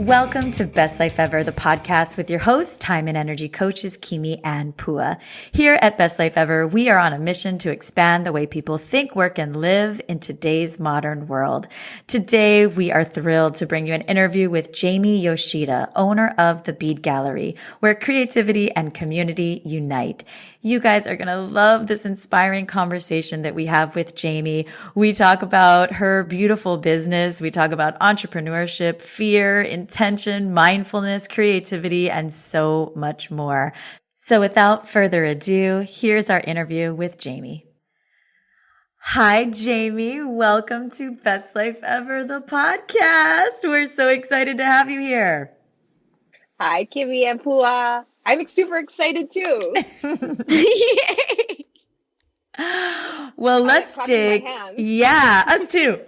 Welcome to Best Life Ever, the podcast with your hosts, time and energy coaches, Kimi and Pua. Here at Best Life Ever, we are on a mission to expand the way people think, work, and live in today's modern world. Today, we are thrilled to bring you an interview with Jamie Yoshida, owner of the Bead Gallery, where creativity and community unite. You guys are going to love this inspiring conversation that we have with Jamie. We talk about her beautiful business. We talk about entrepreneurship, fear, intention, mindfulness, creativity, and so much more. So without further ado, here's our interview with Jamie. Hi, Jamie. Welcome to Best Life Ever, the podcast. We're so excited to have you here. Hi, Kimi and Pua. I'm super excited too. Yay! Well, let's dig. Yeah, us too.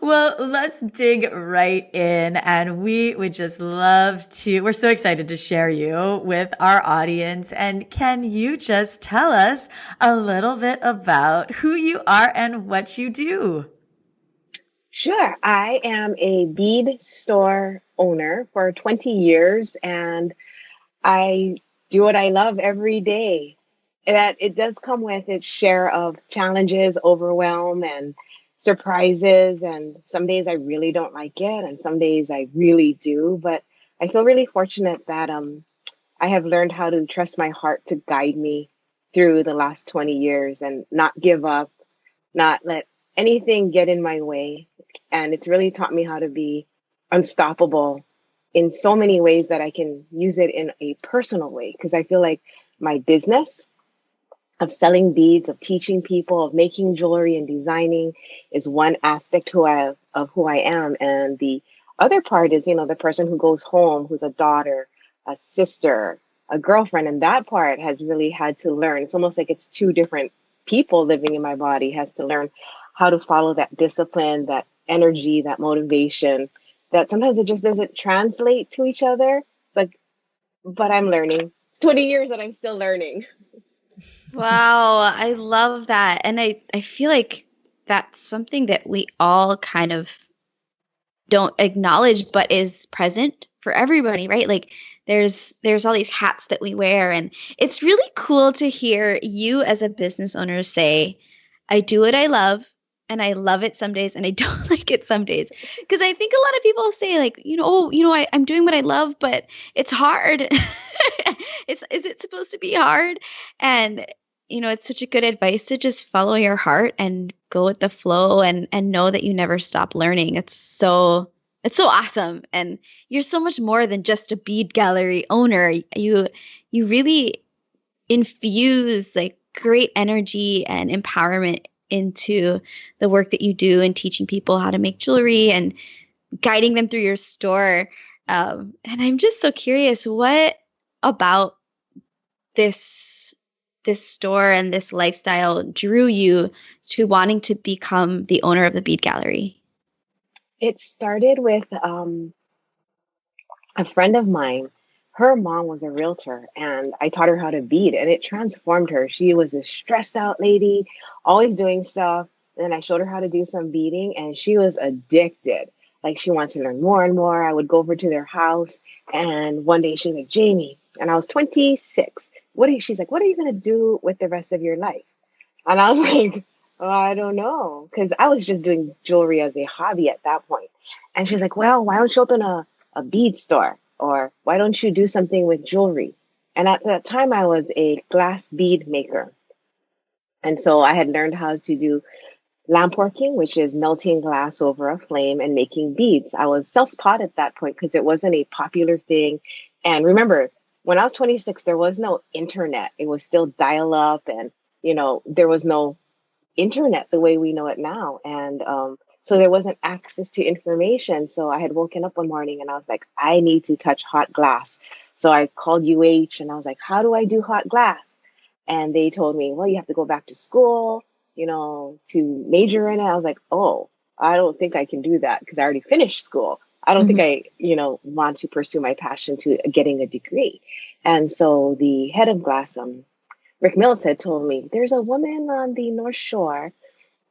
Well, let's dig right in. And we would just love to, we're so excited to share you with our audience. And can you just tell us a little bit about who you are and what you do? Sure. I am a bead store owner for 20 years, and I do what I love every day. That it does come with its share of challenges, overwhelm, and surprises. And some days I really don't like it, and some days I really do. But I feel really fortunate that I have learned how to trust my heart to guide me through the last 20 years and not give up, not let anything get in my way. And it's really taught me how to be unstoppable in so many ways that I can use it in a personal way. Because I feel like my business of selling beads, of teaching people, of making jewelry and designing is one aspect of who I am. And the other part is, the person who goes home, who's a daughter, a sister, a girlfriend. And that part has really had to learn. It's almost like it's two different people living in my body, has to learn how to follow that discipline, that energy, that motivation, that sometimes it just doesn't translate to each other. But I'm learning. It's 20 years and I'm still learning. Wow, I love that. And I feel like that's something that we all kind of don't acknowledge, but is present for everybody, right? Like there's all these hats that we wear. And it's really cool to hear you as a business owner say, I do what I love. And I love it some days and I don't like it some days. Because I think a lot of people say like, I'm doing what I love, but it's hard. Is it supposed to be hard? And, it's such a good advice to just follow your heart and go with the flow and know that you never stop learning. It's so awesome. And you're so much more than just a bead gallery owner. You really infuse like great energy and empowerment into the work that you do and teaching people how to make jewelry and guiding them through your store. And I'm just so curious, what about this store and this lifestyle drew you to wanting to become the owner of the Bead Gallery? It started with a friend of mine. Her mom was a realtor and I taught her how to bead and it transformed her. She was a stressed out lady, always doing stuff. And then I showed her how to do some beading and she was addicted. Like she wanted to learn more and more. I would go over to their house and one day she's like, Jamie, and I was 26. She's like, what are you going to do with the rest of your life? And I was like, oh, I don't know. Cause I was just doing jewelry as a hobby at that point. And she's like, well, why don't you open a bead store? Or why don't you do something with jewelry? And at that time, I was a glass bead maker. And so I had learned how to do lamp working, which is melting glass over a flame and making beads. I was self-taught at that point because it wasn't a popular thing. And remember, when I was 26, there was no internet. It was still dial-up and, there was no internet the way we know it now. And so there wasn't access to information. So I had woken up one morning and I was like, I need to touch hot glass. So I called UH and I was like, how do I do hot glass? And they told me, well, you have to go back to school, to major in it. I was like, oh, I don't think I can do that because I already finished school. I don't think I, want to pursue my passion to getting a degree. And so the head of glass, Rick Mills, had told me, there's a woman on the North Shore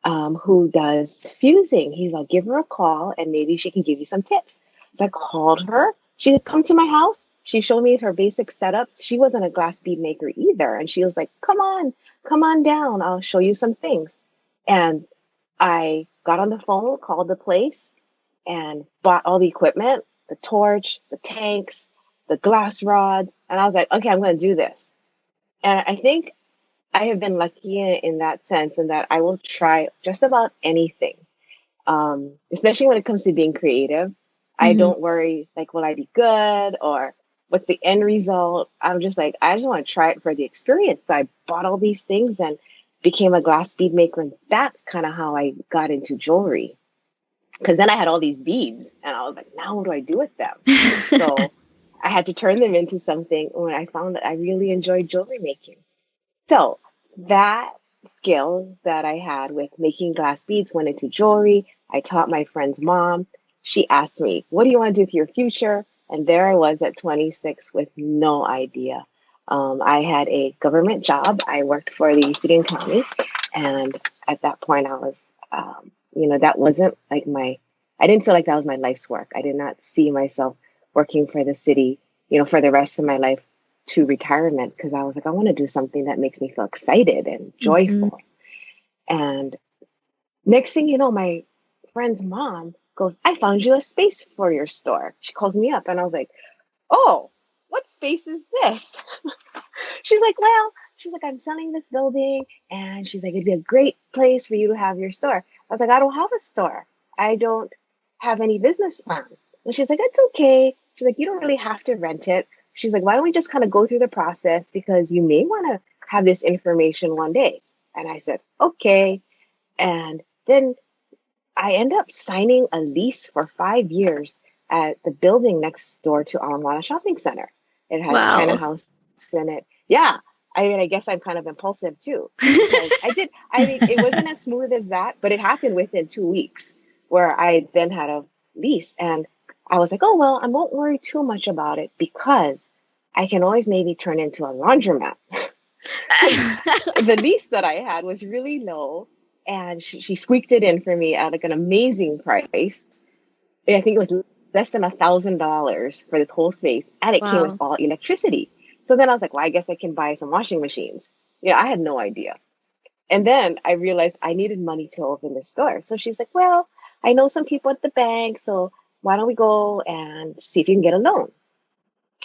who does fusing. He's like, give her a call and maybe she can give you some tips. So I called her. She had come to my house. She showed me her basic setups. She wasn't a glass bead maker either. And she was like, come on down. I'll show you some things. And I got on the phone, called the place, and bought all the equipment, the torch, the tanks, the glass rods. And I was like, okay, I'm going to do this. And I think I have been lucky in that sense, in that I will try just about anything, especially when it comes to being creative. I Mm-hmm. don't worry, like, will I be good or what's the end result? I'm just like, I just want to try it for the experience. So I bought all these things and became a glass bead maker. And that's kind of how I got into jewelry. Because then I had all these beads and I was like, now what do I do with them? So I had to turn them into something when I found that I really enjoyed jewelry making. So that skill that I had with making glass beads went into jewelry. I taught my friend's mom. She asked me, what do you want to do with your future? And there I was at 26 with no idea. I had a government job. I worked for the city and county. And at that point, I was, that wasn't like I didn't feel like that was my life's work. I did not see myself working for the city, for the rest of my life to retirement, because I was like, I want to do something that makes me feel excited and joyful. Mm-hmm. And next thing you know, my friend's mom goes, I found you a space for your store. She calls me up and I was like, oh, what space is this? She's like, I'm selling this building. And she's like, it'd be a great place for you to have your store. I was like, I don't have a store. I don't have any business plans. And she's like, it's okay. She's like, you don't really have to rent it. She's like, why don't we just kind of go through the process, because you may want to have this information one day. And I said, okay. And then I end up signing a lease for 5 years at the building next door to Almana Shopping Center. It has China House in it. Yeah. I mean, I guess I'm kind of impulsive too. It wasn't as smooth as that, but it happened within 2 weeks where I then had a lease. And I was like, oh, well, I won't worry too much about it because I can always maybe turn into a laundromat. The lease that I had was really low, and she squeaked it in for me at like an amazing price. I think it was less than $1,000 for this whole space, and it came with all electricity. So then I was like, well, I guess I can buy some washing machines. I had no idea. And then I realized I needed money to open this store. So she's like, well, I know some people at the bank, so why don't we go and see if you can get a loan?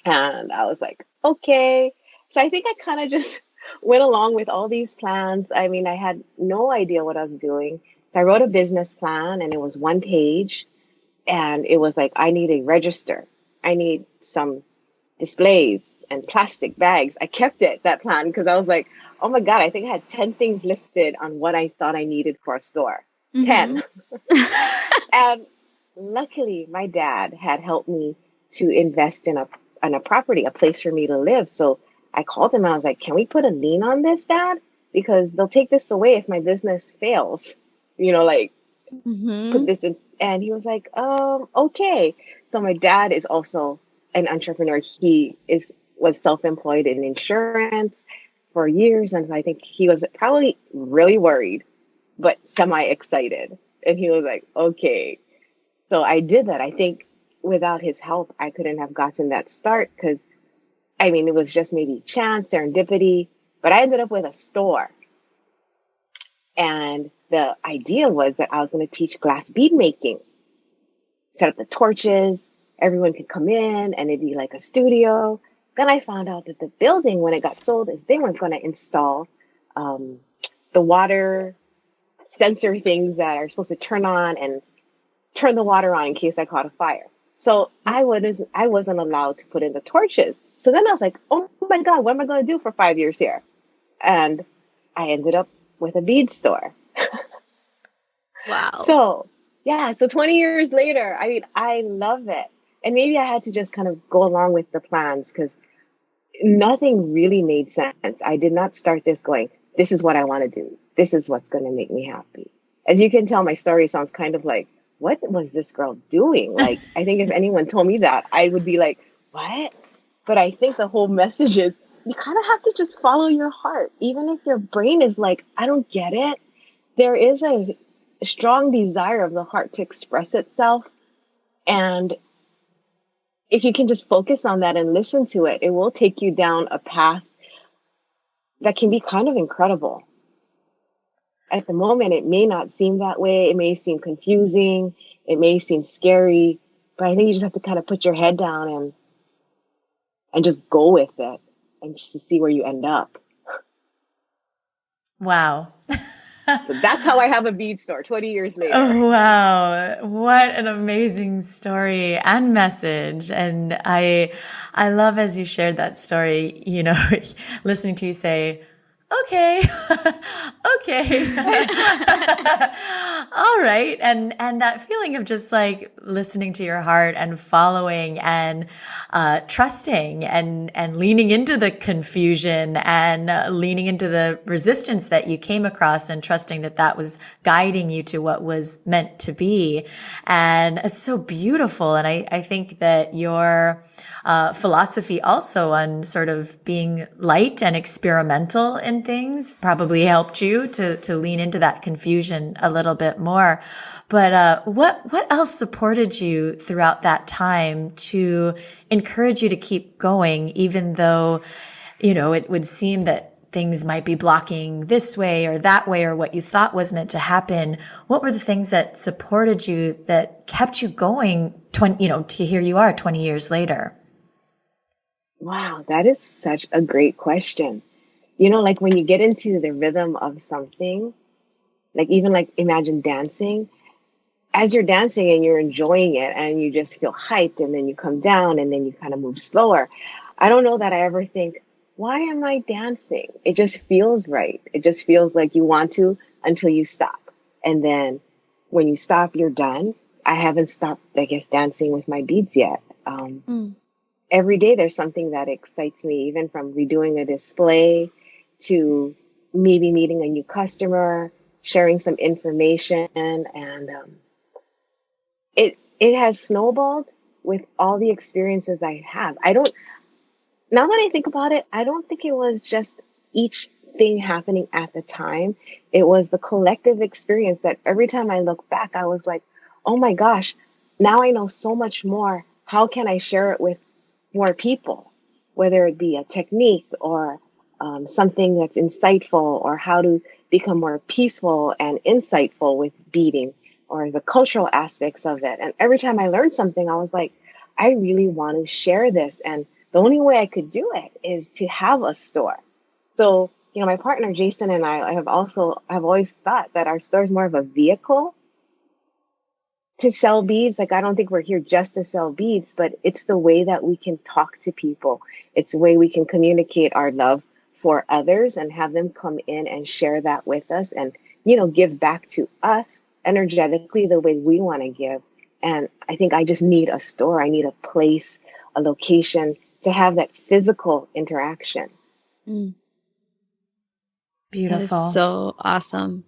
And I was like, okay. So I think I kind of just went along with all these plans. I mean, I had no idea what I was doing. So I wrote a business plan, and it was 1 page. And it was like, I need a register. I need some displays and plastic bags. I kept that plan, because I was like, oh my God, I think I had 10 things listed on what I thought I needed for a store. Mm-hmm. 10. And luckily, my dad had helped me to invest in a property, a place for me to live. So I called him and I was like, can we put a lien on this, Dad? Because they'll take this away if my business fails. Put this in. And he was like, okay. So my dad is also an entrepreneur. He was self-employed in insurance for years. And so I think he was probably really worried, but semi-excited. And he was like, okay. So I did that. I think without his help, I couldn't have gotten that start, because, it was just maybe chance, serendipity. But I ended up with a store. And the idea was that I was going to teach glass bead making. Set up the torches, everyone could come in, and it'd be like a studio. Then I found out that the building, when it got sold, is they weren't going to install the water sensor things that are supposed to turn on and turn the water on in case I caught a fire. So I wasn't allowed to put in the torches. So then I was like, oh my God, what am I going to do for 5 years here? And I ended up with a bead store. Wow. So 20 years later, I love it. And maybe I had to just kind of go along with the plans, because nothing really made sense. I did not start this going, this is what I want to do. This is what's going to make me happy. As you can tell, my story sounds kind of like, what was this girl doing? Like, I think if anyone told me that, I would be like, what? But I think the whole message is, you kind of have to just follow your heart. Even if your brain is like, I don't get it. There is a strong desire of the heart to express itself. And if you can just focus on that and listen to it, it will take you down a path that can be kind of incredible. At the moment, it may not seem that way. It may seem confusing. It may seem scary, but I think you just have to kind of put your head down and just go with it and just to see where you end up. Wow. So that's how I have a bead store 20 years later. Oh, wow. What an amazing story and message. And I love as you shared that story, you know, listening to you say, okay, okay. All right. And that feeling of just like listening to your heart and following and, trusting and leaning into the confusion and leaning into the resistance that you came across and trusting that that was guiding you to what was meant to be. And it's so beautiful. And I think that your, philosophy also on sort of being light and experimental in things probably helped you to lean into that confusion a little bit more. But, what else supported you throughout that time to encourage you to keep going, even though, you know, it would seem that things might be blocking this way or that way or what you thought was meant to happen? What were the things that supported you that kept you going to here you are 20 years later? Wow, that is such a great question. You know, like when you get into the rhythm of something, like even like imagine dancing, as you're dancing and you're enjoying it and you just feel hyped and then you come down and then you kind of move slower. I don't know that I ever think, why am I dancing? It just feels right. It just feels like you want to until you stop. And then when you stop, you're done. I haven't stopped, I guess, dancing with my beads yet. Every day there's something that excites me, even from redoing a display to maybe meeting a new customer, sharing some information. And it has snowballed with all the experiences I have. Now that I think about it, I don't think it was just each thing happening at the time. It was the collective experience that every time I look back, I was like, oh my gosh, now I know so much more. How can I share it with more people, whether it be a technique or something that's insightful, or how to become more peaceful and insightful with beading, or the cultural aspects of it. And every time I learned something, I was like, I really want to share this. And the only way I could do it is to have a store. So, you know, my partner, Jason, and I have always thought that our store is more of a vehicle to sell beads. Like, I don't think we're here just to sell beads, but it's the way that we can talk to people. It's the way we can communicate our love for others and have them come in and share that with us and, you know, give back to us energetically the way we want to give. And I think I just need a store. I need a place, a location to have that physical interaction. Beautiful. That is so awesome.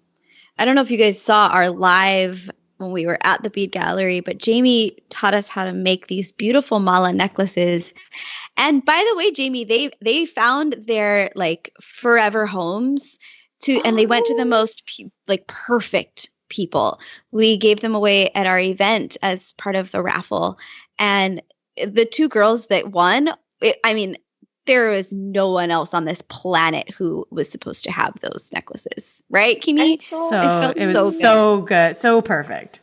I don't know if you guys saw our live when we were at the Bead Gallery, but Jamie taught us how to make these beautiful mala necklaces. And by the way, Jamie, they found their like forever homes and they went to the most perfect people. We gave them away at our event as part of the raffle. And the two girls that won, there was no one else on this planet who was supposed to have those necklaces, right, Kimi? It was so good, so perfect.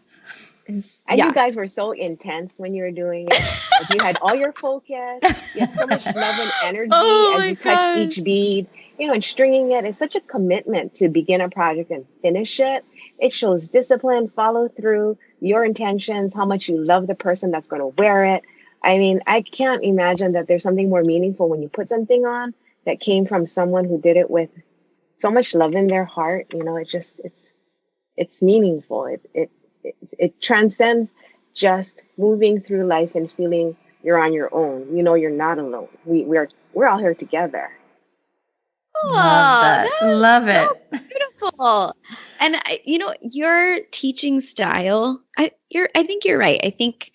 And you guys were so intense when you were doing it. Like, you had all your focus. You had so much love and energy as you touched each bead. You know, and stringing it is such a commitment to begin a project and finish it. It shows discipline, follow through, your intentions, how much you love the person that's going to wear it. I mean, I can't imagine that there's something more meaningful when you put something on that came from someone who did it with so much love in their heart. You know, it's meaningful. It transcends just moving through life and feeling you're on your own. You know, you're not alone. We're all here together. Love that. Love it. Beautiful. And your teaching style, I think you're right. I think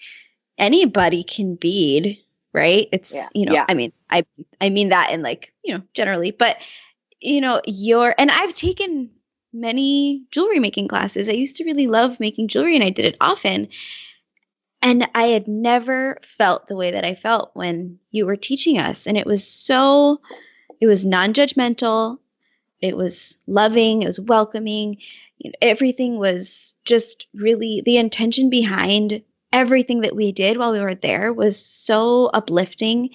anybody can bead, right? It's, I mean, I mean that in generally, but and I've taken many jewelry making classes. I used to really love making jewelry and I did it often. And I had never felt the way that I felt when you were teaching us. And it was non-judgmental. It was loving. It was welcoming. Everything was just really, the intention behind everything that we did while we were there was so uplifting.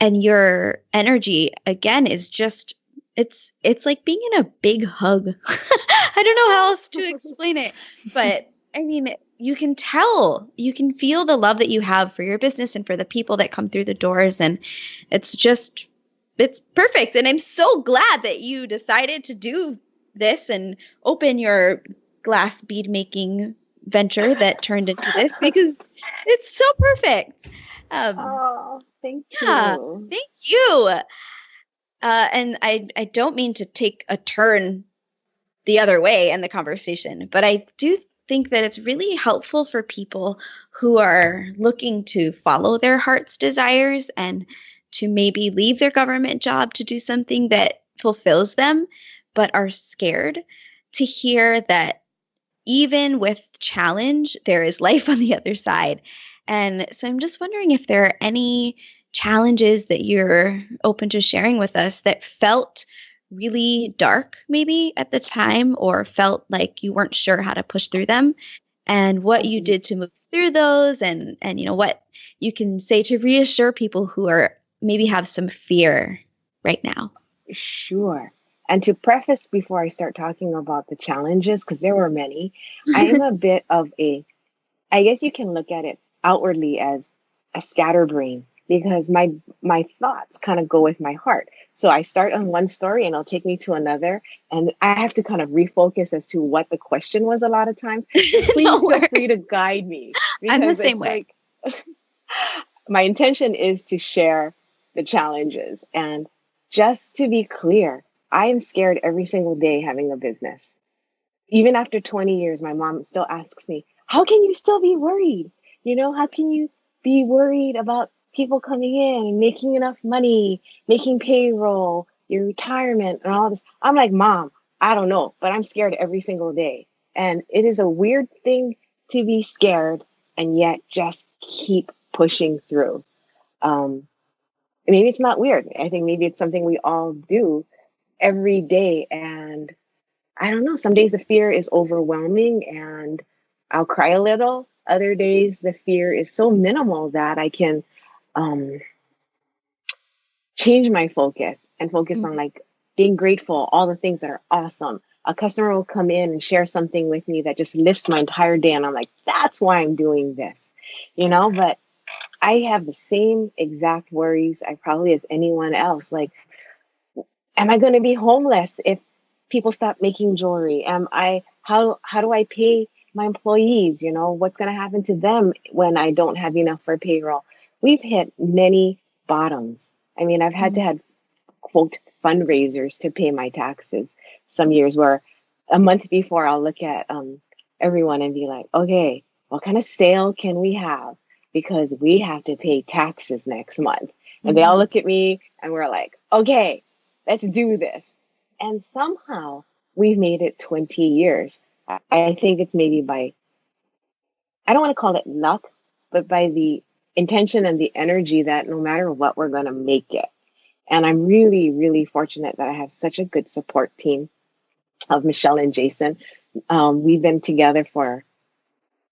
And your energy, again, is just, it's like being in a big hug. I don't know how else to explain it, but I mean, you can feel the love that you have for your business and for the people that come through the doors. And it's perfect. And I'm so glad that you decided to do this and open your glass bead making venture that turned into this, because it's so perfect. Oh, thank Yeah, you. thank you. And I don't mean to take a turn the other way in the conversation, but I do think that it's really helpful for people who are looking to follow their heart's desires and to maybe leave their government job to do something that fulfills them, but are scared, to hear that even with challenge, there is life on the other side. And so I'm just wondering if there are any challenges that you're open to sharing with us that felt really dark maybe at the time, or felt like you weren't sure how to push through them, and what you did to move through those, and what you can say to reassure people who are maybe have some fear right now. Sure. And to preface before I start talking about the challenges, because there were many, I am a bit of I guess you can look at it outwardly as a scatterbrain, because my thoughts kind of go with my heart. So I start on one story and it'll take me to another, and I have to kind of refocus as to what the question was a lot of times. So please No feel worries. free to guide me, I'm the because same it's way. like my intention is to share the challenges. And just to be clear, I am scared every single day having a business. Even after 20 years, my mom still asks me, how can you still be worried? How can you be worried about people coming in and making enough money, making payroll, your retirement, and all this? I'm like, Mom, I don't know, but I'm scared every single day. And it is a weird thing to be scared and yet just keep pushing through. Um, Maybe it's not weird. I think maybe it's something we all do every day. And I don't know, some days the fear is overwhelming and I'll cry a little. Other days the fear is so minimal that I can um, change my focus and focus on like being grateful, all the things that are awesome. A customer will come in and share something with me that just lifts my entire day. And I'm like, that's why I'm doing this. But I have the same exact worries I probably as anyone else. Like, am I going to be homeless if people stop making jewelry? How do I pay my employees? What's going to happen to them when I don't have enough for payroll? We've hit many bottoms. I mean, I've had to have quote fundraisers to pay my taxes some years, where a month before I'll look at everyone and be like, okay, what kind of sale can we have? Because we have to pay taxes next month. And they all look at me and we're like, okay, let's do this. And somehow we've made it 20 years. I think it's maybe I don't want to call it luck, but by the intention and the energy that no matter what, we're going to make it. And I'm really, really fortunate that I have such a good support team of Michelle and Jason. We've been together for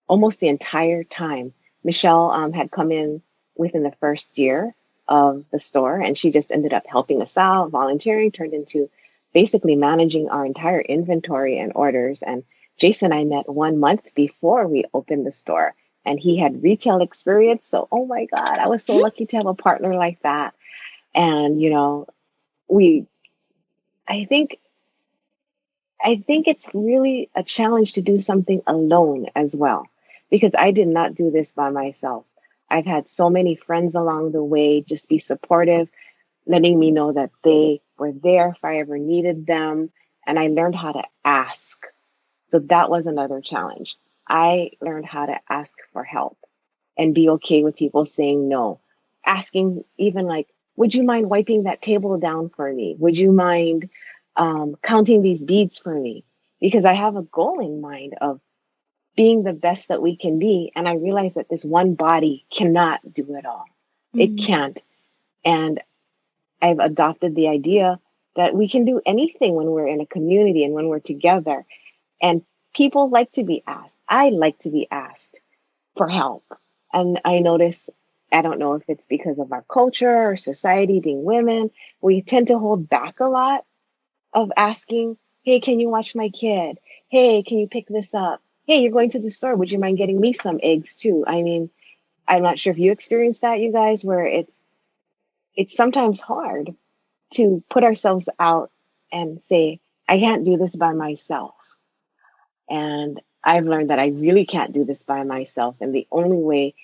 almost the entire time. Michelle had come in within the first year of the store, and she just ended up helping us out, volunteering, turned into basically managing our entire inventory and orders. And Jason I met 1 month before we opened the store, and he had retail experience. So, oh my God, I was so lucky to have a partner like that. And, we, I think, I think it's really a challenge to do something alone as well, because I did not do this by myself. I've had so many friends along the way just be supportive, letting me know that they were there if I ever needed them. And I learned how to ask. So that was another challenge. I learned how to ask for help and be okay with people saying no. Asking even like, would you mind wiping that table down for me? Would you mind counting these beads for me? Because I have a goal in mind of being the best that we can be. And I realized that this one body cannot do it all. It can't. And I've adopted the idea that we can do anything when we're in a community and when we're together. And people like to be asked. I like to be asked for help. And I notice, I don't know if it's because of our culture or society being women, we tend to hold back a lot of asking, hey, can you watch my kid? Hey, can you pick this up? Hey, you're going to the store. Would you mind getting me some eggs too? I mean, I'm not sure if you experienced that, you guys, where it's sometimes hard to put ourselves out and say, I can't do this by myself. And I've learned that I really can't do this by myself. And the only way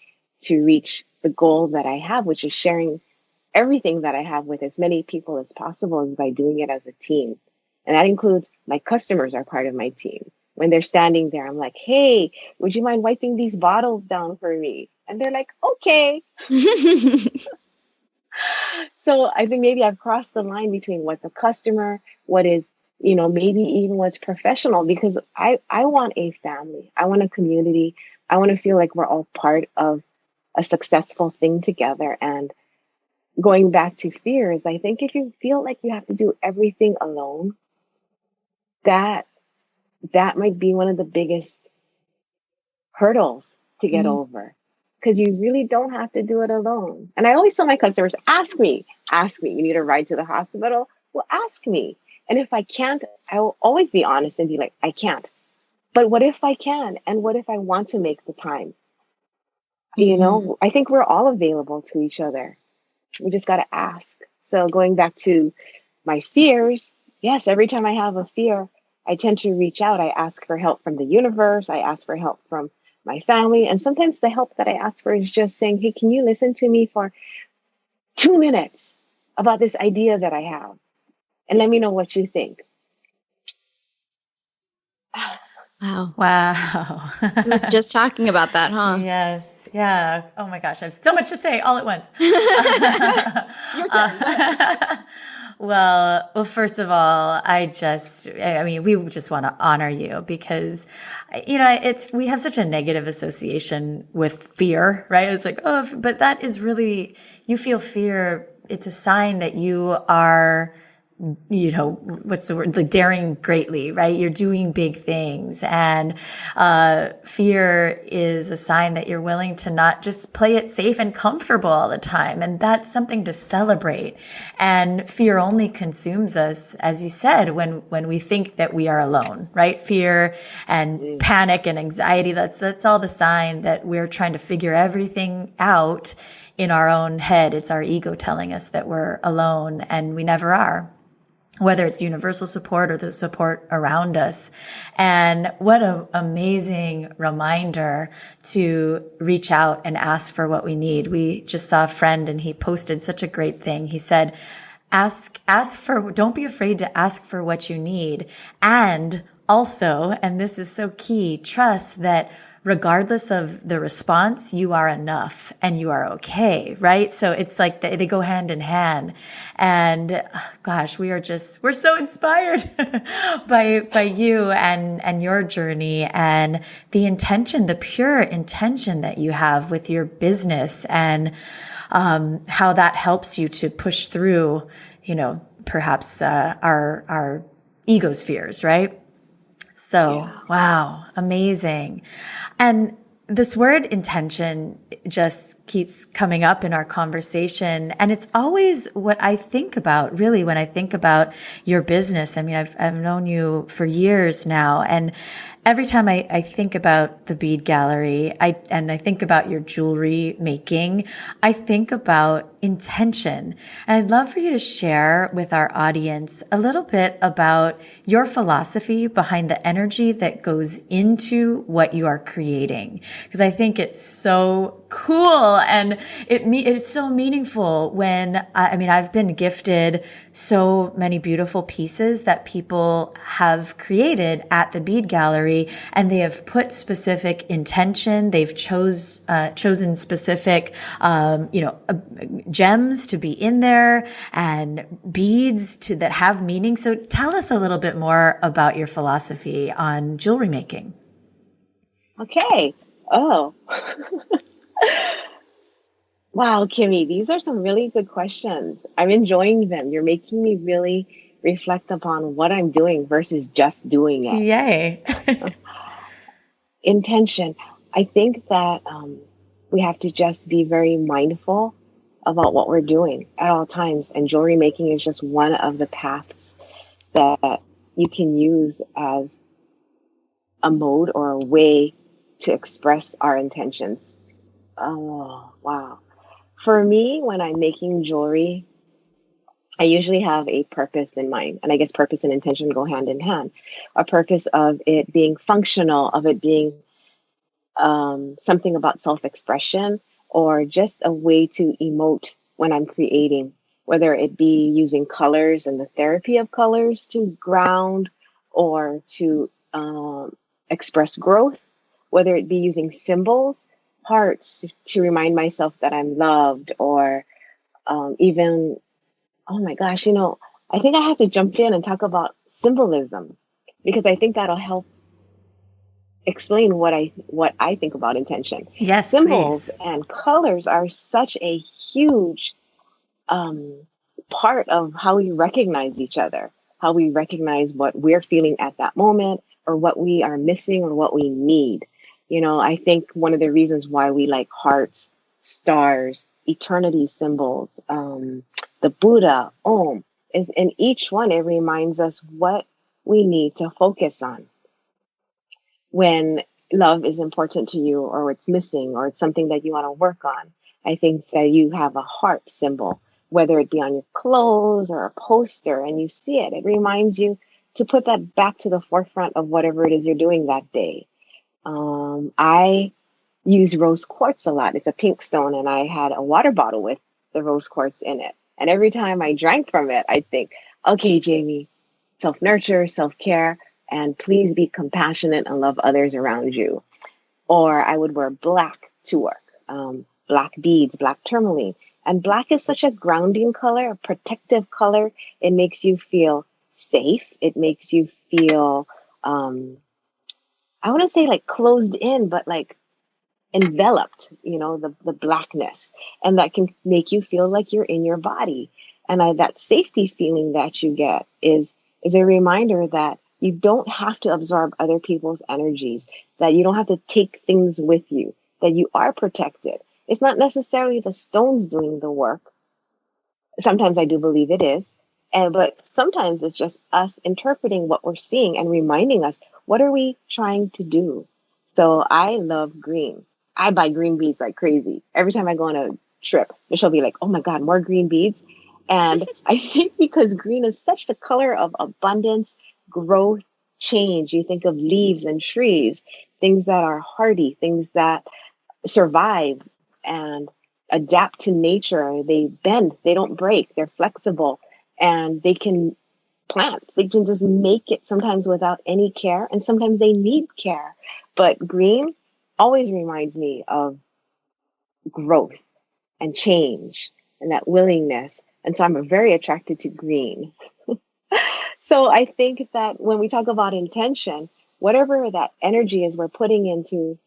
to reach the goal that I have, which is sharing everything that I have with as many people as possible, is by doing it as a team. And that includes my customers are part of my team. When they're standing there, I'm like, hey, would you mind wiping these bottles down for me? And they're like, okay. So I think maybe I've crossed the line between what's a customer, what is, maybe even what's professional, because I want a family. I want a community. I want to feel like we're all part of a successful thing together. And going back to fears, I think if you feel like you have to do everything alone, that might be one of the biggest hurdles to get over, because you really don't have to do it alone. And I always tell my customers, ask me, you need a ride to the hospital? Well, ask me. And if I can't, I will always be honest and be like, I can't. But what if I can? And what if I want to make the time? I think we're all available to each other. We just got to ask. So going back to my fears, yes, every time I have a fear, I tend to reach out. I ask for help from the universe. I ask for help from my family. And sometimes the help that I ask for is just saying, hey, can you listen to me for 2 minutes about this idea that I have? And let me know what you think. Wow. We were just talking about that, huh? Yes. Yeah. Oh my gosh. I have so much to say all at once. Your turn. Well, first of all, we just want to honor you because, we have such a negative association with fear, right? It's like, but that is really, you feel fear. It's a sign that you are, what's the word? Like daring greatly, right? You're doing big things. And, fear is a sign that you're willing to not just play it safe and comfortable all the time. And that's something to celebrate. And fear only consumes us, as you said, when we think that we are alone, right? Fear and panic and anxiety. That's all the sign that we're trying to figure everything out in our own head. It's our ego telling us that we're alone, and we never are, whether it's universal support or the support around us. And what an amazing reminder to reach out and ask for what we need. We just saw a friend and he posted such a great thing. He said, don't be afraid to ask for what you need. And also, and this is so key, trust that regardless of the response, you are enough and you are okay, right? So it's like they go hand in hand. And gosh, we're so inspired by you and your journey and the pure intention that you have with your business and how that helps you to push through, perhaps our ego's fears, right? So, yeah. Wow, amazing. And this word intention just keeps coming up in our conversation. And it's always what I think about, really, when I think about your business. I mean, I've known you for years now. And every time I think about the Bead Gallery, I think about your jewelry making, I think about intention. And I'd love for you to share with our audience a little bit about your philosophy behind the energy that goes into what you are creating. Because I think it's so cool and it's so meaningful when, I've been gifted so many beautiful pieces that people have created at the Bead Gallery, and they have put specific intention. They've chosen specific, gems to be in there and beads that have meaning. So tell us a little bit more about your philosophy on jewelry making. Okay. Oh, wow, Kimmy, these are some really good questions. I'm enjoying them. You're making me really reflect upon what I'm doing versus just doing it. Yay. Intention. I think that we have to just be very mindful about what we're doing at all times. And jewelry making is just one of the paths that you can use as a mode or a way to express our intentions. Oh, wow. For me, when I'm making jewelry, I usually have a purpose in mind. And I guess purpose and intention go hand in hand. A purpose of it being functional, of it being something about self expression, or just a way to emote when I'm creating, whether it be using colors and the therapy of colors to ground or to express growth, whether it be using symbols, hearts to remind myself that I'm loved, or even, oh my gosh, I think I have to jump in and talk about symbolism because I think that'll help explain what I think about intention. Yes, Symbols please. and colors are such a huge um, part of how we recognize each other, how we recognize what we're feeling at that moment, or what we are missing, or what we need. I think one of the reasons why we like hearts, stars, eternity symbols, the Buddha, Om, is in each one, it reminds us what we need to focus on when love is important to you, or it's missing, or it's something that you want to work on. I think that you have a heart symbol, whether it be on your clothes or a poster, and you see it, it reminds you to put that back to the forefront of whatever it is you're doing that day. I use rose quartz a lot. It's a pink stone, and I had a water bottle with the rose quartz in it. And every time I drank from it, I think, okay, Jamie, self nurture, self care, and please be compassionate and love others around you. Or I would wear black to work, black beads, black tourmaline. And black is such a grounding color, a protective color. It makes you feel safe. It makes you feel, I want to say like closed in, but like enveloped, the blackness. And that can make you feel like you're in your body. And that safety feeling that you get is a reminder that you don't have to absorb other people's energies, that you don't have to take things with you, that you are protected. It's not necessarily the stones doing the work. Sometimes I do believe it is. But sometimes it's just us interpreting what we're seeing and reminding us, what are we trying to do? So I love green. I buy green beads like crazy. Every time I go on a trip, Michelle will be like, oh my God, more green beads. And I think because green is such the color of abundance, growth, change. You think of leaves and trees, things that are hardy, things that survive and adapt to nature. They bend, they don't break, they're flexible, and plants, they can just make it sometimes without any care, and sometimes they need care. But green always reminds me of growth and change and that willingness. And so I'm very attracted to green. So I think that when we talk about intention, whatever that energy is we're putting into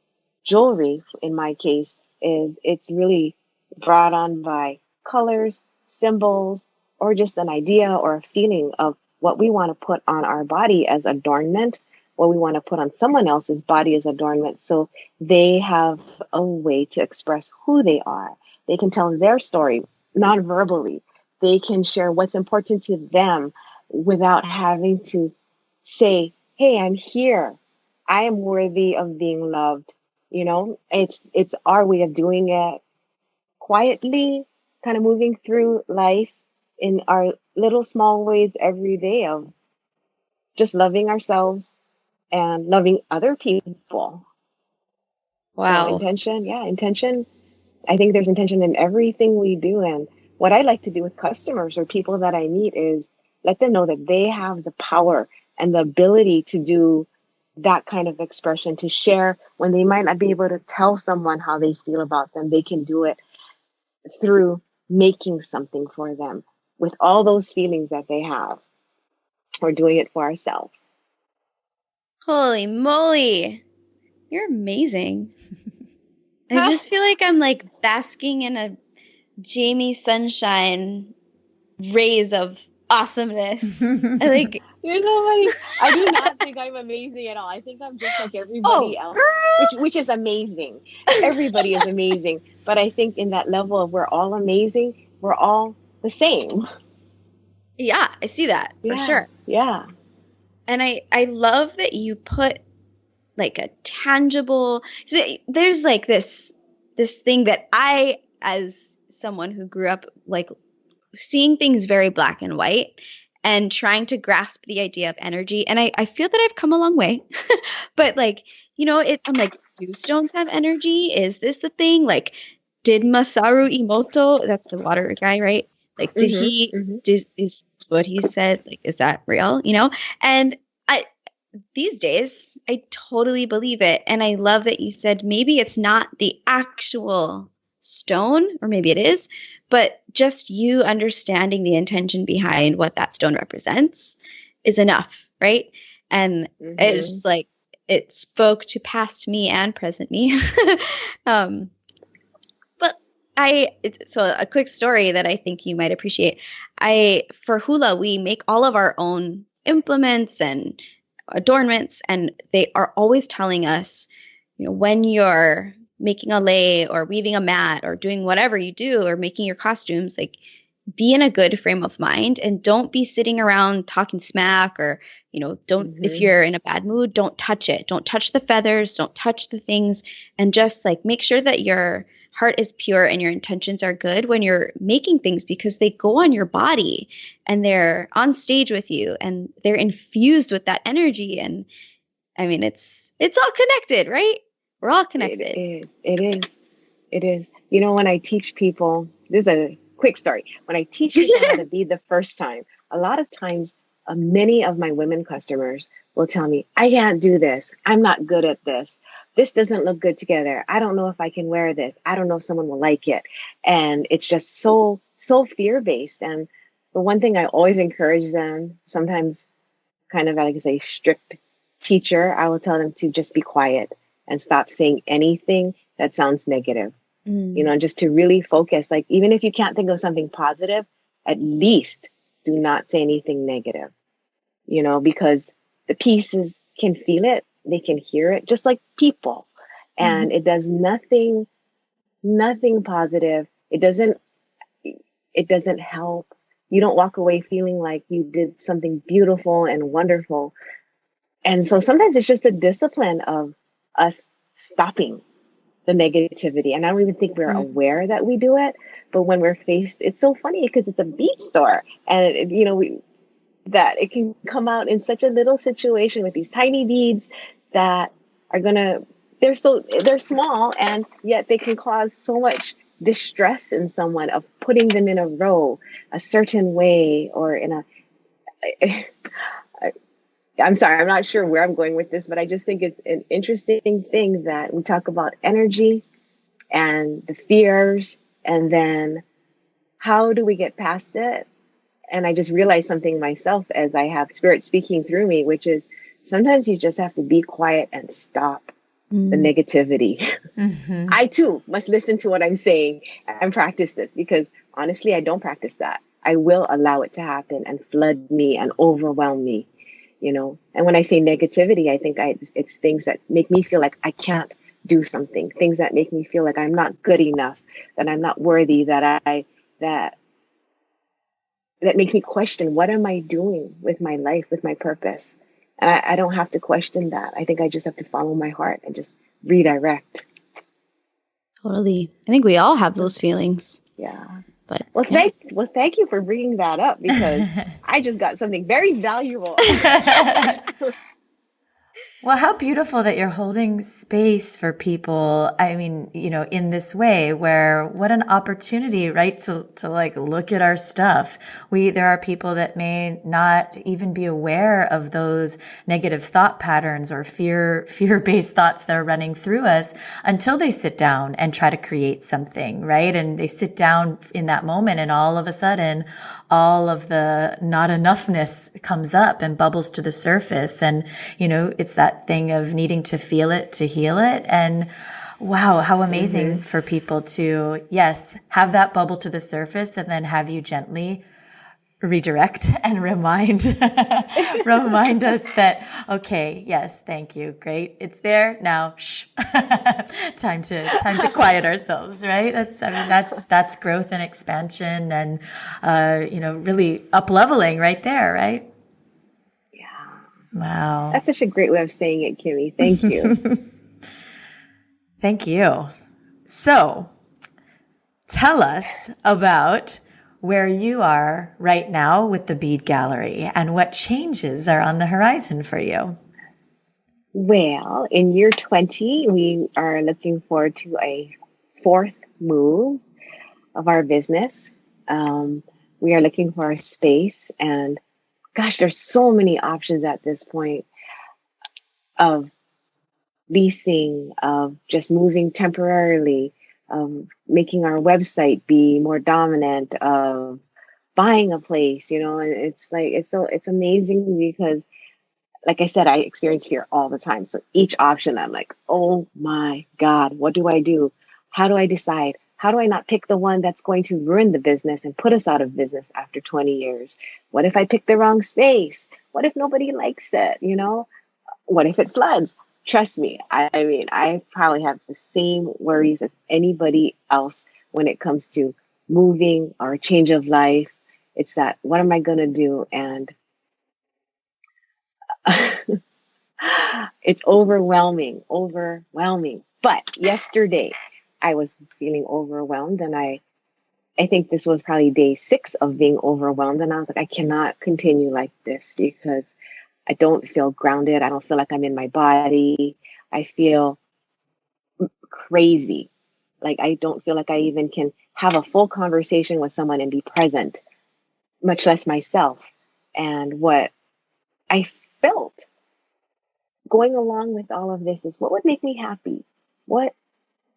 jewelry, in my case, is it's really brought on by colors, symbols, or just an idea or a feeling of what we want to put on our body as adornment, what we want to put on someone else's body as adornment. So they have a way to express who they are. They can tell their story non-verbally. They can share what's important to them without having to say, hey, I'm here. I am worthy of being loved. It's our way of doing it quietly, kind of moving through life in our little small ways every day of just loving ourselves and loving other people. So Wow. intention, yeah, intention. I think there's intention in everything we do. And what I like to do with customers or people that I meet is let them know that they have the power and the ability to do that kind of expression, to share when they might not be able to tell someone how they feel about them. They can do it through making something for them with all those feelings that they have, or doing it for ourselves. Holy moly. You're amazing. I just feel like I'm like basking in a Jamie sunshine rays of awesomeness. I like You're so funny. I do not think I'm amazing at all. I think I'm just like everybody else, which is amazing. Everybody is amazing. But I think in that level of we're all amazing, we're all the same. Yeah, I see that for sure. Yeah. And I love that you put like a tangible, so there's like this thing that I, as someone who grew up like seeing things very black and white and trying to grasp the idea of energy. And I feel that I've come a long way, but like, you know, I'm like, do stones have energy? Is this the thing? Like, did Masaru Emoto, that's the water guy, right? Like, did is what he said, like, is that real? You know? And these days, I totally believe it. And I love that you said maybe it's not the actual stone, or maybe it is, but just you understanding the intention behind what that stone represents is enough, right? And it's just like, it spoke to past me and present me. But so a quick story that I think you might appreciate. For hula, we make all of our own implements and adornments, and they are always telling us, you know, when you're making a lei or weaving a mat or doing whatever you do or making your costumes, like, be in a good frame of mind and don't be sitting around talking smack, or, you know, don't, if you're in a bad mood, don't touch it. Don't touch the feathers, don't touch the things, and just like make sure that your heart is pure and your intentions are good when you're making things, because they go on your body and they're on stage with you and they're infused with that energy. And I mean, it's all connected, right? We're all connected. It is. You know, when I teach people, this is a quick story. When I teach people how to bead the first time, a lot of times, many of my women customers will tell me, I can't do this. I'm not good at this. This doesn't look good together. I don't know if I can wear this. I don't know if someone will like it. And it's just so fear-based. And the one thing I always encourage them, sometimes kind of like a strict teacher, I will tell them to just be quiet and stop saying anything that sounds negative. You know, just to really focus. Like, even if you can't think of something positive, at least do not say anything negative, you know, because the pieces can feel it. They can hear it, just like people. And it does nothing positive. It doesn't help. You don't walk away feeling like you did something beautiful and wonderful. And so sometimes it's just a discipline of us stopping the negativity. And I don't even think we're aware that we do it. But when we're faced, it's so funny because it's a bead store, and you know, that it can come out in such a little situation with these tiny beads that are they're small, and yet they can cause so much distress in someone of putting them in a row a certain way, or in a I'm sorry, I'm not sure where I'm going with this, but I just think it's an interesting thing that we talk about energy and the fears, and then how do we get past it? And I just realized something myself as I have spirit speaking through me, which is sometimes you just have to be quiet and stop the negativity. I too must listen to what I'm saying and practice this, because honestly, I don't practice that. I will allow it to happen and flood me and overwhelm me. You know, and when I say negativity, I think it's things that make me feel like I can't do something, things that make me feel like I'm not good enough, that I'm not worthy, that makes me question, what am I doing with my life, with my purpose? And I don't have to question that. I think I just have to follow my heart and just redirect. Totally. I think we all have those feelings. Yeah. But thank you for bringing that up, because I just got something very valuable. Well, how beautiful that you're holding space for people. I mean, you know, in this way, where what an opportunity, right? To like look at our stuff. There are people that may not even be aware of those negative thought patterns or fear-based thoughts that are running through us until they sit down and try to create something, right? And they sit down in that moment, and all of a sudden, all of the not enoughness comes up and bubbles to the surface. And, you know, it's that that thing of needing to feel it to heal it. And wow, how amazing for people to, yes, have that bubble to the surface and then have you gently redirect and remind us that, okay, yes, thank you, great, it's there now, shh. time to quiet ourselves, right? That's growth and expansion and really up leveling right there, right? Yeah. Wow. That's such a great way of saying it, Kimmy. Thank you. Thank you. So tell us about where you are right now with the Bead Gallery and what changes are on the horizon for you. Well, in year 20, we are looking forward to a fourth move of our business. We are looking for a space, and gosh, there's so many options at this point of leasing, of just moving temporarily, of making our website be more dominant, of buying a place, and it's amazing because, like I said, I experience fear all the time. So each option, I'm like, oh my God, what do I do? How do I decide? How do I not pick the one that's going to ruin the business and put us out of business after 20 years? What if I pick the wrong space? What if nobody likes it? What if it floods? Trust me, I mean, I probably have the same worries as anybody else when it comes to moving or a change of life. It's that, what am I going to do? And it's overwhelming. But yesterday I was feeling overwhelmed, and I think this was probably day 6 of being overwhelmed. And I was like, I cannot continue like this because I don't feel grounded. I don't feel like I'm in my body. I feel crazy. Like I don't feel like I even can have a full conversation with someone and be present, much less myself. And what I felt going along with all of this is, what would make me happy? What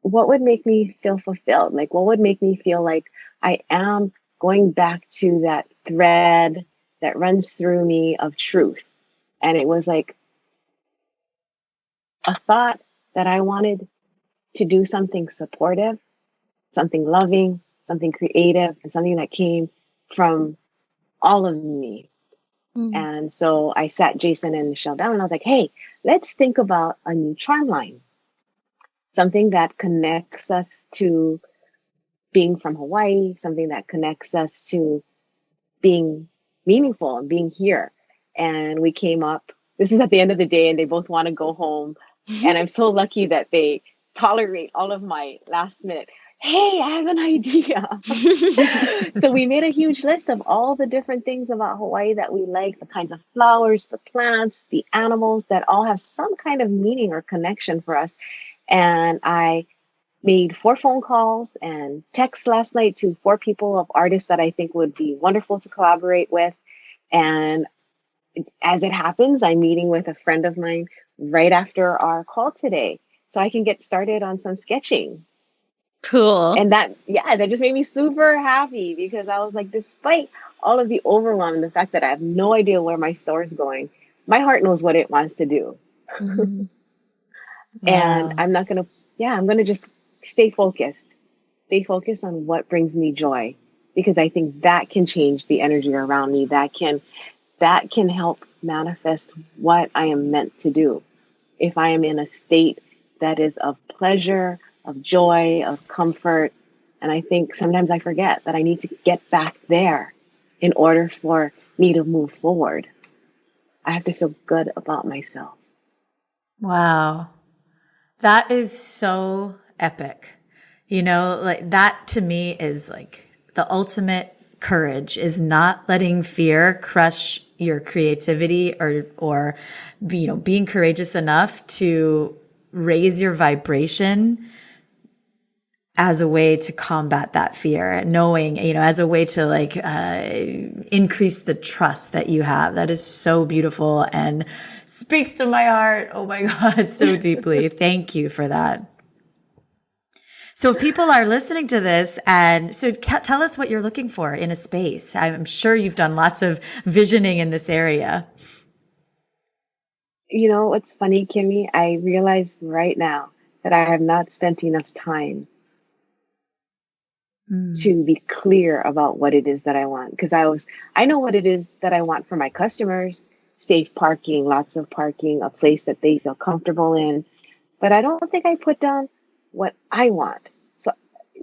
would make me feel fulfilled? Like, what would make me feel like I am going back to that thread that runs through me of truth? And it was like a thought that I wanted to do something supportive, something loving, something creative, and something that came from all of me. And so I sat Jason and Michelle down and I was like, hey, let's think about a new charm line. Something that connects us to being from Hawaii, something that connects us to being meaningful and being here. And we came up, this is at the end of the day, and they both want to go home. And I'm so lucky that they tolerate all of my last minute, hey, I have an idea. So we made a huge list of all the different things about Hawaii that we like, the kinds of flowers, the plants, the animals that all have some kind of meaning or connection for us. And I made 4 phone calls and texts last night to 4 people of artists that I think would be wonderful to collaborate with. And as it happens, I'm meeting with a friend of mine right after our call today, so I can get started on some sketching. Cool. And that just made me super happy because I was like, despite all of the overwhelm and the fact that I have no idea where my store is going, my heart knows what it wants to do. Wow. And I'm going to just stay focused on what brings me joy, because I think that can change the energy around me. That can help manifest what I am meant to do. If I am in a state that is of pleasure, of joy, of comfort. And I think sometimes I forget that I need to get back there in order for me to move forward. I have to feel good about myself. Wow. That is so epic. Like that to me is like the ultimate courage, is not letting fear crush your creativity or being courageous enough to raise your vibration as a way to combat that fear, knowing, as a way to increase the trust that you have. That is so beautiful and speaks to my heart. Oh my God, so deeply. Thank you for that. So if people are listening to this, and so tell us what you're looking for in a space. I'm sure you've done lots of visioning in this area. you know what's funny, Kimmy? I realize right now that I have not spent enough time to be clear about what it is that I want. Because I know what it is that I want for my customers: safe parking, lots of parking, a place that they feel comfortable in. But I don't think I put down what I want. So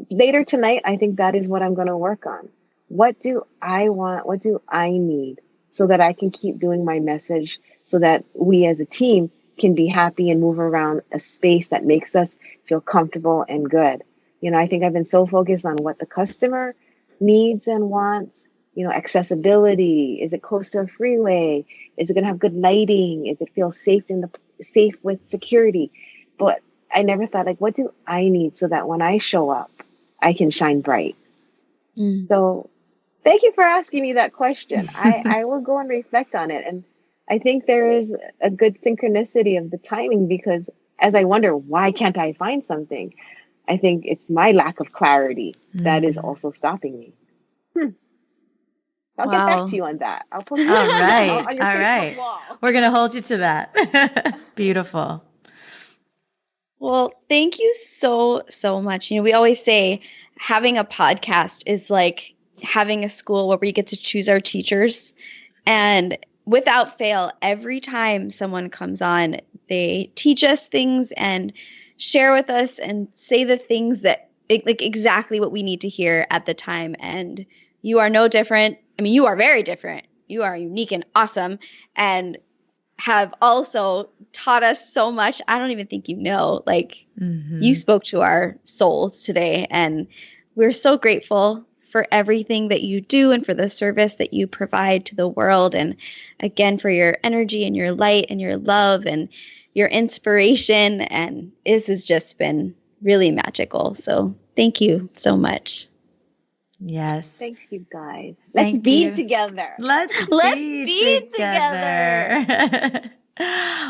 later tonight, I think that is what I'm going to work on. What do I want? What do I need so that I can keep doing my message, so that we as a team can be happy and move around a space that makes us feel comfortable and good. You know, I think I've been so focused on what the customer needs and wants. You know, accessibility. Is it close to a freeway? Is it going to have good lighting? Is it feel safe safe with security? But I never thought, like, what do I need so that when I show up, I can shine bright? So thank you for asking me that question. I will go and reflect on it. And I think there is a good synchronicity of the timing, because as I wonder, why can't I find something? I think it's my lack of clarity that is also stopping me. I'll get back to you on that. I'll post it All right. on your Facebook wall. We're going to hold you to that. Beautiful. Well, thank you so, so much. You know, we always say having a podcast is like having a school where we get to choose our teachers. And without fail, every time someone comes on, they teach us things and share with us and say the things that, like, exactly what we need to hear at the time. And you are no different. I mean, you are very different. You are unique and awesome, and have also taught us so much. I don't even think you know, like, you spoke to our souls today, and we're so grateful for everything that you do and for the service that you provide to the world. And again, for your energy and your light and your love and your inspiration. And this has just been really magical. So thank you so much. Yes. Thanks, you guys. Let's be together. Let's be together.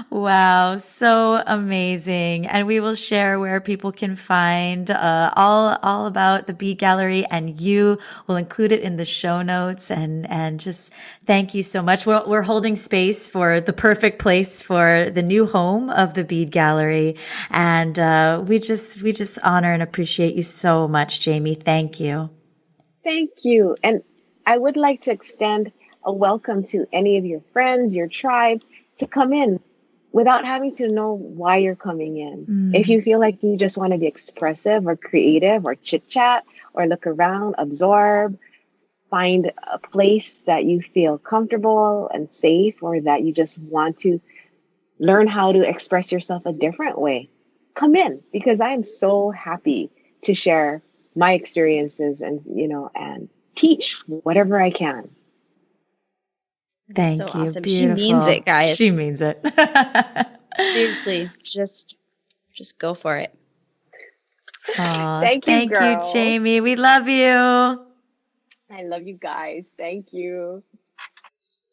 Wow, so amazing. And we will share where people can find all about the Bead Gallery, and you will include it in the show notes. And just thank you so much. We're holding space for the perfect place for the new home of the Bead Gallery. And we just honor and appreciate you so much, Jamie. Thank you. Thank you. And I would like to extend a welcome to any of your friends, your tribe, to come in without having to know why you're coming in. If you feel like you just want to be expressive or creative or chit chat or look around, absorb, find a place that you feel comfortable and safe, or that you just want to learn how to express yourself a different way, come in, because I am so happy to share my experiences and, and teach whatever I can. Thank so you. Awesome. Beautiful. She means it, guys. She means it. Seriously, just go for it. Thank you, girl. You, Jamie. We love you. I love you guys. Thank you.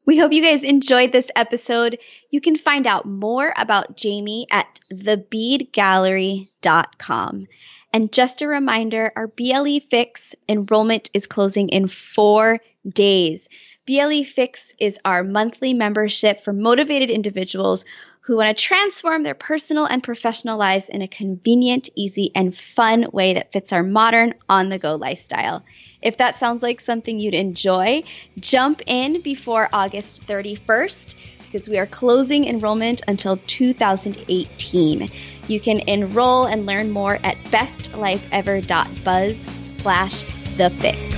We hope you guys enjoyed this episode. You can find out more about Jamie at thebeadgallery.com. And just a reminder, our BLE Fix enrollment is closing in 4 days. BLE Fix is our monthly membership for motivated individuals who want to transform their personal and professional lives in a convenient, easy, and fun way that fits our modern, on-the-go lifestyle. If that sounds like something you'd enjoy, jump in before August 31st, because we are closing enrollment until 2018. You can enroll and learn more at bestlifeever.buzz/thefix.